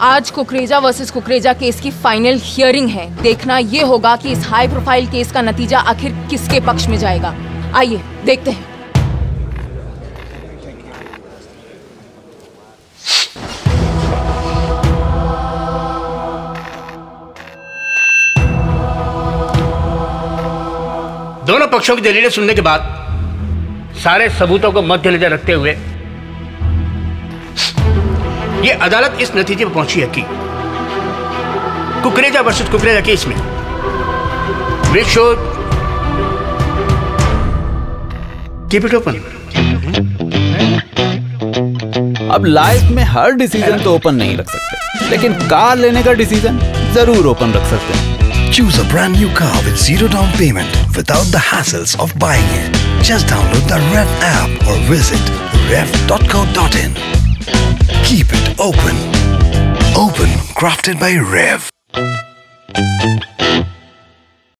आज Kukreja versus Kukreja case की final hearing है। देखना ये होगा कि इस हाई प्रोफाइल केस का नतीजा आखिर किसके पक्ष में जाएगा। आइए देखते हैं। दोनों पक्षों की दलीलें सुनने के बाद सारे सबूतों को मद्देनजर रखते हुए ये अदालत इस नतीजे पर पहुंची है कि कुकरेजा वर्सेस कुकरेजा केस में we should keep it open. अब लाइफ में हर डिसीजन तो ओपन नहीं रख सकते, लेकिन कार लेने का डिसीजन जरूर ओपन रख सकते हैं। Choose a brand new car with zero down payment without the hassles of buying it. Just download the Revv app or visit revv.co.in. Keep it open. Open, crafted by Revv.